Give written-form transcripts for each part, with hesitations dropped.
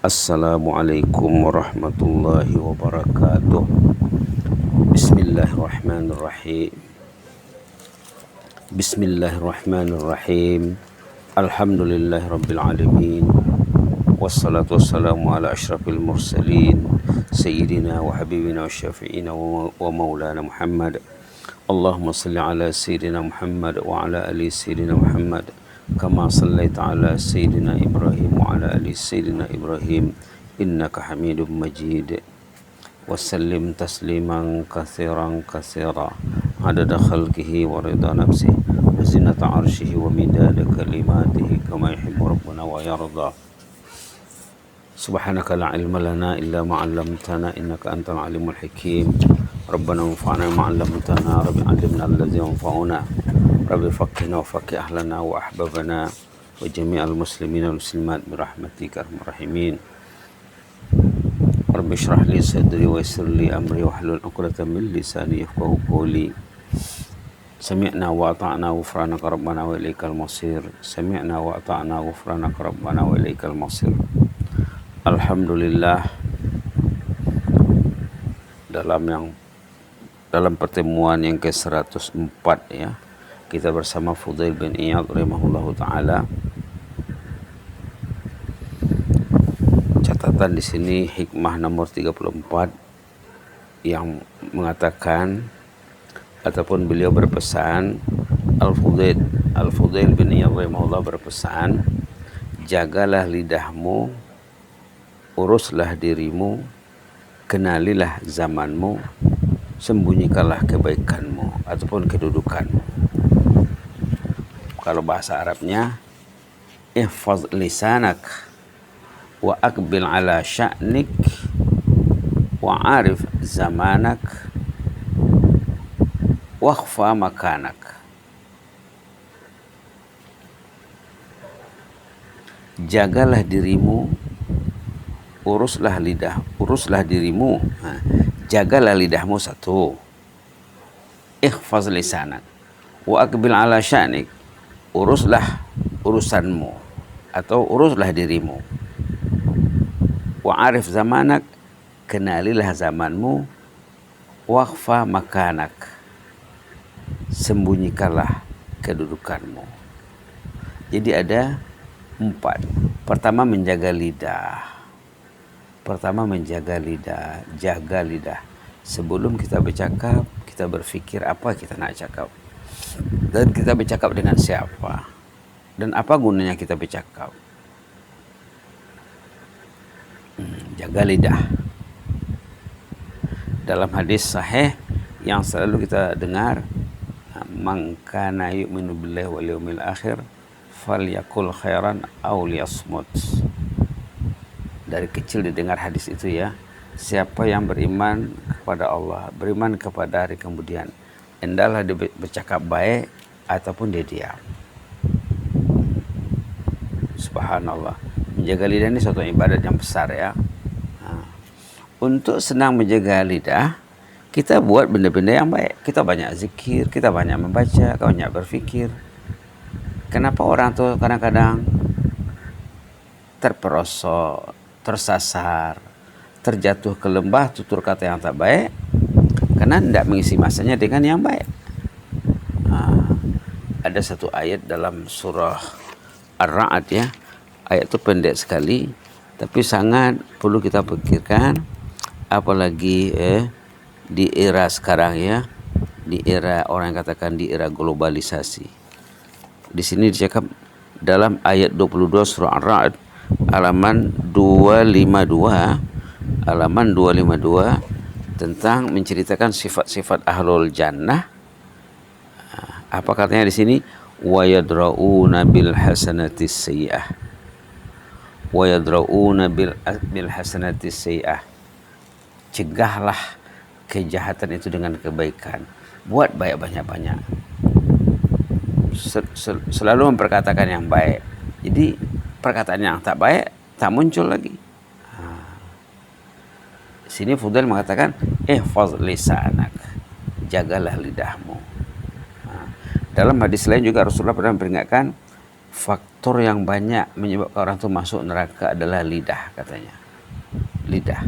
Assalamualaikum warahmatullahi wabarakatuh. Bismillahirrahmanirrahim. Bismillahirrahmanirrahim. Alhamdulillahi rabbil alamin. Wassalatu wassalamu ala asyrafil mursalin sayyidina wa habibina wa syafi'ina wa maulana Muhammad. Allahumma salli ala sayyidina Muhammad wa ala ali sayyidina Muhammad kama sallaita ala sayyidina Ibrahim wa ala ali sayyidina Ibrahim innaka Hamidum Majid. Wasallim tasliman katsiran katsira adada khalqihi wa rida nafsihi wa zinata arshihi wa midada kalimatihi kama yuhibbu rabbuna wa yarda. Subhanaka la ilma lana illa ma 'allamtana innaka antal alimul hakim. Rabbana anfa'na ma 'allamtana, rabbi 'allimna alladhi yanfa'una, rabbi faqqihna wa faqqih ahlana wa ahbabana wa jami'al muslimina wal muslimat bi rahmatika arhamar rahimin. Rabbi shrah li sadri wa yassir li amri wahlul 'uqdatam min lisani yafqahu qawli. Sami'na wa ata'na ghufranaka rabbana wa ilaikal masir. Sami'na wa ata'na ghufranaka rabbana wa ilaikal masir. Alhamdulillah, dalam pertemuan yang ke-104 ya, kita bersama Fudail bin Iyad rahimahullahu taala. Catatan di sini hikmah nomor 34 yang mengatakan ataupun beliau berpesan, Al-Fudail bin Iyad rahimahullah berpesan, jagalah lidahmu, uruslah dirimu, kenalilah zamanmu, sembunyikanlah kebaikanmu ataupun kedudukanmu. Kalau bahasa Arabnya, ihfaz lisanak wa aqbil ala sya'nik wa arif zamanak wa khfa makanak. Jagalah dirimu, uruslah dirimu, jagalah lidahmu satu, ihfaz lisanak wa aqbil ala sya'nik, uruslah urusanmu atau uruslah dirimu, wa arif zamanak, kenalilah zamanmu, wa khfa makanak, sembunyikanlah kedudukanmu. Jadi ada 4. Pertama, menjaga lidah. Jaga lidah. Sebelum kita bercakap, kita berfikir apa kita nak cakap. Dan kita bercakap dengan siapa. Dan apa gunanya kita bercakap. Jaga lidah. Dalam hadis sahih yang selalu kita dengar, man kana yu'minu billahi wal yawmil akhir falyakul khairan aw liyasmut. Dari kecil didengar hadis itu ya. Siapa yang beriman kepada Allah, beriman kepada hari kemudian, hendaklah dia bercakap baik ataupun dia diam. Subhanallah. Menjaga lidah ini suatu ibadat yang besar ya. Untuk senang menjaga lidah, kita buat benda-benda yang baik. Kita banyak zikir, kita banyak membaca, banyak berfikir. Kenapa orang tuh kadang-kadang terperosok, tersasar, terjatuh ke lembah tutur kata yang tak baik? Karena tidak mengisi masanya dengan yang baik. Ada satu ayat dalam surah Ar-Ra'd ya. Ayat itu pendek sekali, tapi sangat perlu kita pikirkan, apalagi di era sekarang ya, di era orang yang katakan di era globalisasi. Di sini dicakap dalam ayat 22 surah Ar-Ra'd halaman 252 tentang menceritakan sifat-sifat ahlul jannah. Apa katanya di sini? Wa yadra'una bil hasanatis sayyi'ah. Wa yadra'una bil hasanatis sayyi'ah. Cegahlah kejahatan itu dengan kebaikan. Buat baik banyak-banyak. Selalu memperkatakan yang baik. Jadi perkataan yang tak baik tak muncul lagi. Sini Fudail mengatakan, ihfaz lisanak, jagalah lidahmu. Dalam hadis lain juga Rasulullah pernah memperingatkan, faktor yang banyak menyebabkan orang itu masuk neraka adalah lidah katanya. Lidah.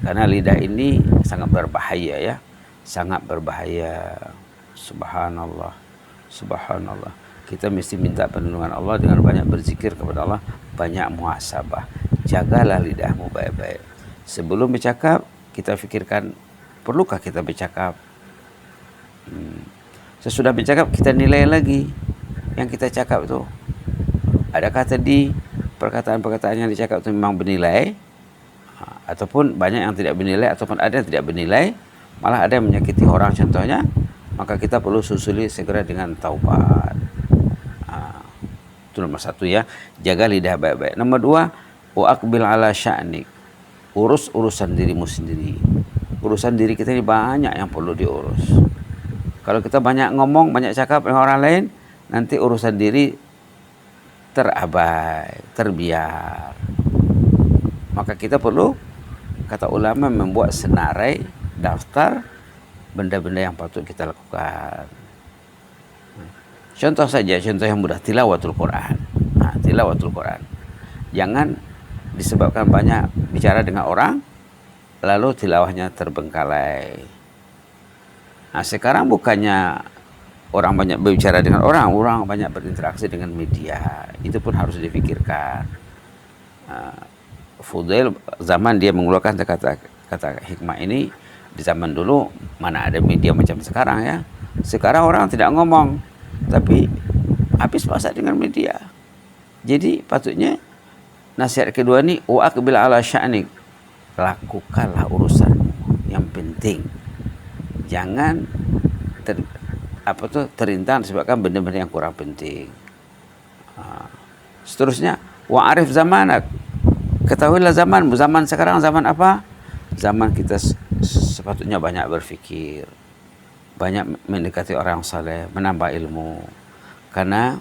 Karena lidah ini sangat berbahaya ya. Sangat berbahaya. Subhanallah. Subhanallah. Kita mesti minta perlindungan Allah dengan banyak berzikir kepada Allah, banyak muhasabah. Jagalah lidahmu baik-baik. Sebelum bercakap, kita fikirkan, perlukah kita bercakap? Sesudah bercakap, kita nilai lagi yang kita cakap itu. Adakah tadi perkataan-perkataan yang dicakap itu memang bernilai? Ataupun banyak yang tidak bernilai, ataupun ada yang tidak bernilai, malah ada yang menyakiti orang contohnya, maka kita perlu susuli segera dengan taubat. Itu nomor satu ya, jaga lidah baik-baik. Nomor dua, wa aqbil ala sya'nik, urus urusan dirimu sendiri. Urusan diri kita ini banyak yang perlu diurus. Kalau kita banyak ngomong, banyak cakap dengan orang lain, nanti urusan diri terabai, terbiar. Maka kita perlu, kata ulama, membuat senarai, daftar benda-benda yang patut kita lakukan. Contoh saja, contoh yang mudah, tilawatul Quran. Tilawatul Quran. Jangan disebabkan banyak bicara dengan orang, lalu tilawahnya terbengkalai. Sekarang bukannya orang banyak berbicara dengan orang banyak berinteraksi dengan media. Itu pun harus dipikirkan. Fudail zaman dia mengeluarkan kata hikmah ini, di zaman dulu mana ada media macam sekarang ya. Sekarang orang tidak ngomong, tapi habis masa dengan media. Jadi patutnya nasihat kedua ini, wa aqbil ala sya'nik, lakukanlah urusan yang penting. Jangan terintang disebabkan benda-benda yang kurang penting. Seterusnya, wa arif zamanak, ketahuilah zamanmu. Zaman sekarang zaman apa? Zaman kita sepatutnya banyak berfikir, banyak mendekati orang saleh, menambah ilmu. Karena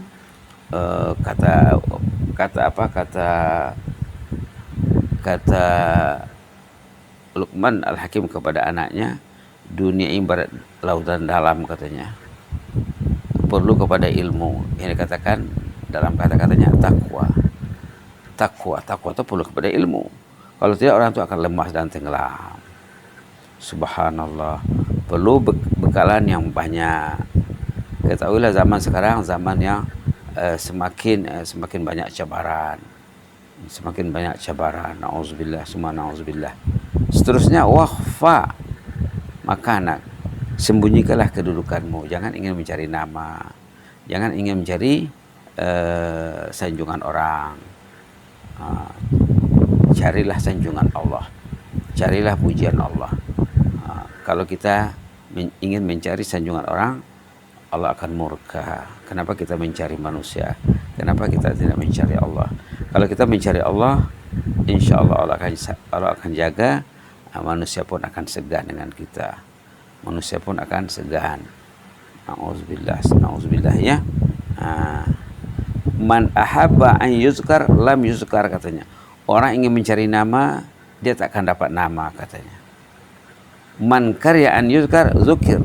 kata Luqman Al-Hakim kepada anaknya, dunia ibarat lautan dalam katanya. Perlu kepada ilmu. Yang dikatakan dalam kata-katanya takwa. Takwa itu perlu kepada ilmu. Kalau tidak, orang itu akan lemah dan tenggelam. Subhanallah. Perlu bekalan yang banyak. Ketahuilah zaman sekarang zaman yang semakin banyak cabaran. Semakin banyak cabaran. Na'udzubillah, summa na'udzubillah. Seterusnya, wakhfa makanak, sembunyikanlah kedudukanmu. Jangan ingin mencari nama. Jangan ingin mencari sanjungan orang. Carilah sanjungan Allah. Carilah pujian Allah. Kalau kita ingin mencari sanjungan orang, Allah akan murka. Kenapa kita mencari manusia? Kenapa kita tidak mencari Allah? Kalau kita mencari Allah, insya Allah Allah akan jaga. Manusia pun akan segan dengan kita. Manusia pun akan segan. Na'udzubillah ya. Man ahabba an yuzkar lam yuzkar katanya. Orang ingin mencari nama, dia tak akan dapat nama katanya. Man karya an yuzkar zukir.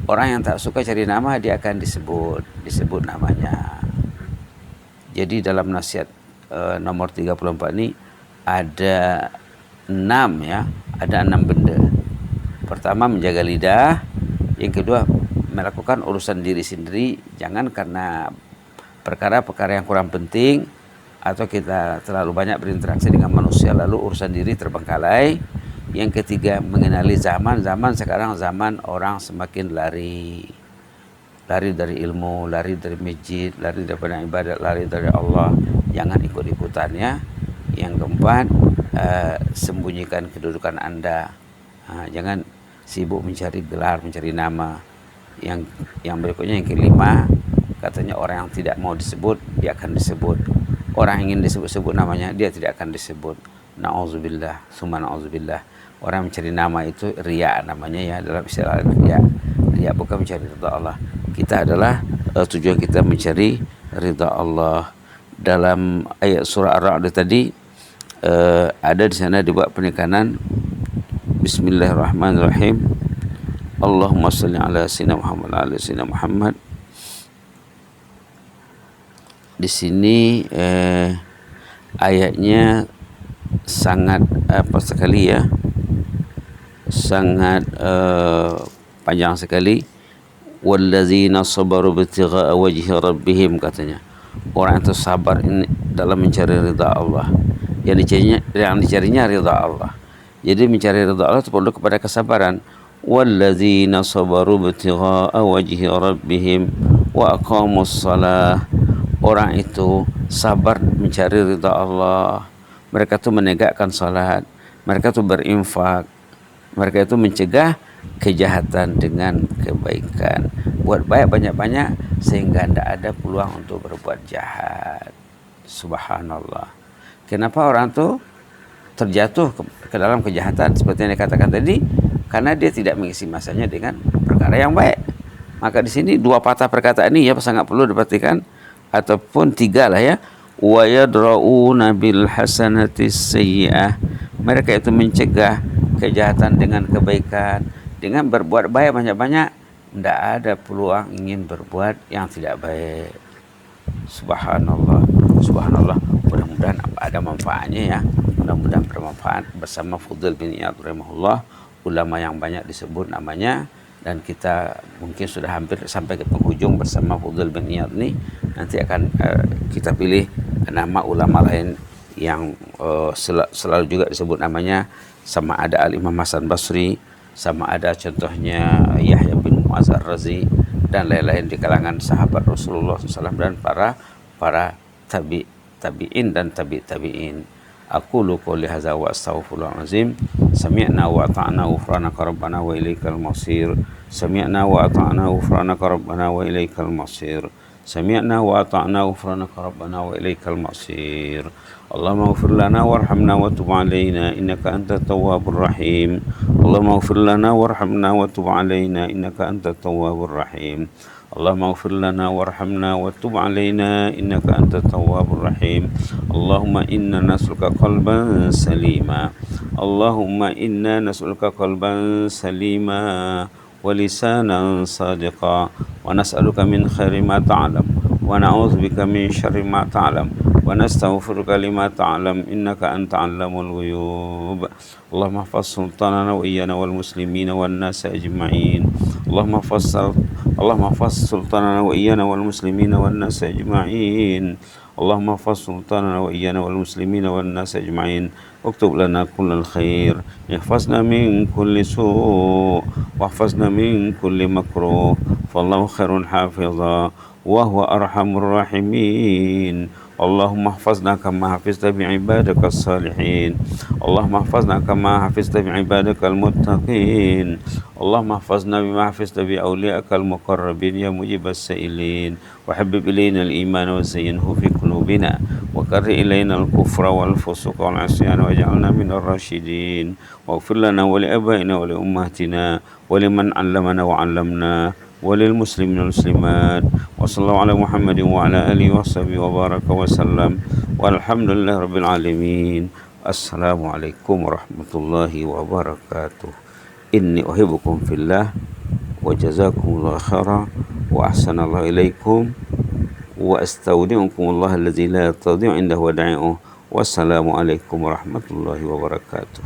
Orang yang tak suka cari nama, dia akan disebut namanya. Jadi dalam nasihat nomor 34 ini ada 6 ya, ada 6 benda. Pertama, menjaga lidah. Yang kedua, melakukan urusan diri sendiri. Jangan karena perkara-perkara yang kurang penting atau kita terlalu banyak berinteraksi dengan manusia lalu urusan diri terbengkalai. Yang ketiga, mengenali zaman sekarang, zaman orang semakin lari dari ilmu, lari dari masjid, lari daripada ibadat, lari dari Allah. Jangan ikut-ikutan ya. Yang keempat, sembunyikan kedudukan Anda. Jangan sibuk mencari gelar, mencari nama. Yang berikutnya, yang kelima, katanya orang yang tidak mau disebut, dia akan disebut. Orang yang ingin disebut-sebut namanya, dia tidak akan disebut. Na'udzubillah, summa na'udzubillah. Orang mencari nama itu riya namanya ya, dalam istilah riya. Riya bukan mencari ridha Allah. Kita adalah tujuan kita mencari ridha Allah. Dalam ayat surah Ar-Ra'd tadi ada di sana dibuat penekanan Bismillahirrahmanirrahim. Allahumma salli ala sayyidina Muhammad wa ala sayyidina Muhammad. di sini ayatnya sangat apa sekali ya, sangat panjang sekali. Wallazina sabaru ibtigha'a wajhi rabbihim, katanya orang itu sabar ini dalam mencari ridha Allah. Yang dicarinya ridha Allah. Jadi mencari ridha Allah itu perlu kepada kesabaran. Wallazina sabaru ibtigha'a wajhi rabbihim wa aqamus shalah. Orang itu sabar mencari ridha Allah. Mereka itu menegakkan salat, mereka itu berinfak, mereka itu mencegah kejahatan dengan kebaikan. Buat baik banyak-banyak sehingga tidak ada peluang untuk berbuat jahat. Subhanallah. Kenapa orang itu terjatuh ke dalam kejahatan seperti yang dikatakan tadi? Karena dia tidak mengisi masanya dengan perkara yang baik. Maka di sini dua patah perkataan ini ya sangat perlu diperhatikan, ataupun tiga lah ya. Wa yadra'una bil hasanati sayyi'ah. Mereka itu mencegah kejahatan dengan kebaikan. Dengan berbuat baik banyak-banyak, tidak ada peluang ingin berbuat yang tidak baik. Subhanallah, subhanallah. Mudah-mudahan ada manfaatnya ya. Mudah-mudahan bermanfaat. Bersama Fudail bin Iyad rahimahullah, ulama yang banyak disebut namanya, dan kita mungkin sudah hampir sampai ke penghujung bersama Fudail bin Iyad ini. Nanti akan kita pilih nama ulama lain yang selalu juga disebut namanya, sama ada Al-Imam Hasan Basri, sama ada contohnya Yahya bin Mu'adz Ar-Razi, dan lain-lain di kalangan sahabat Rasulullah SAW dan para tabi'in dan tabi'in. Aqulu qouli hadza wa astaghfirullahal azim. Sami'na wa ata'na ghufranaka rabbana wa ilaikal masir. Sami'na wa ata'na ghufranaka rabbana wa ilaikal masir. Sami'na wa ata'na ghufranaka rabbana wa ilaikal masir. Allahumma ighfir lana warhamna wa tub 'alaina innaka antat tawwabur rahim. Allahumma ighfir lana warhamna wa tub 'alaina innaka antat tawwabur rahim. Allahumma ighfir lana warhamna wa tub 'alaina innaka antat tawwabur rahim. Allahumma inna nas'aluka qalban salima. Allahumma inna nas'aluka qalban salima wa lisanan sadiqa wa nas'aluka min khairi ma ta'lam wa na'udzubika min syarri ma ta'lam wa nastaghfiruka lima ta'lam innaka anta 'allamul ghuyub. Allahumma ihfaz sultanana wa iyyana wal muslimina wan nas ajma'in. Allahumma ihfaz sultanana wa iyyana wal muslimina wan nas ajma'in. Allahumma ihfaz sultanana wa iyyana wal muslimina wan nas ajma'in. Uktub lana kullal khair, ihfazna min kulli su' wahfazna min kulli makruh. Fallahu khairun hafiza wa huwa arhamur rahimin. Allahumma ihfazna kama hafizta bi ibadika salihin. Allahumma ihfazna kama hafizta bi ibadika al-muttaqin. Allahumma ihfazna bima hafizta bi awliya'ika al-muqarrabin ya mujibas sa'ilin. Wa habbib ilayna al-iman wa zayyinhu fi qulubina wa karri ilayna al-kufra wal fusuqa wal 'isyan waj'alna minar rasyidin. Waghfir lana wa li abaina wa li ummahatina wa liman 'allamana wa 'allamna وللمسلمين والمسلمات وصلى الله على محمد وعلى آله وصحبه وبارك وسلم والحمد لله رب العالمين. السلام عليكم ورحمة الله وبركاته. إني أحبكم في الله وجزاكم الله خيرا وأحسن الله إليكم وأستودعكم الله الذي لا تضيع عنده ودائعه. والسلام عليكم ورحمة الله وبركاته.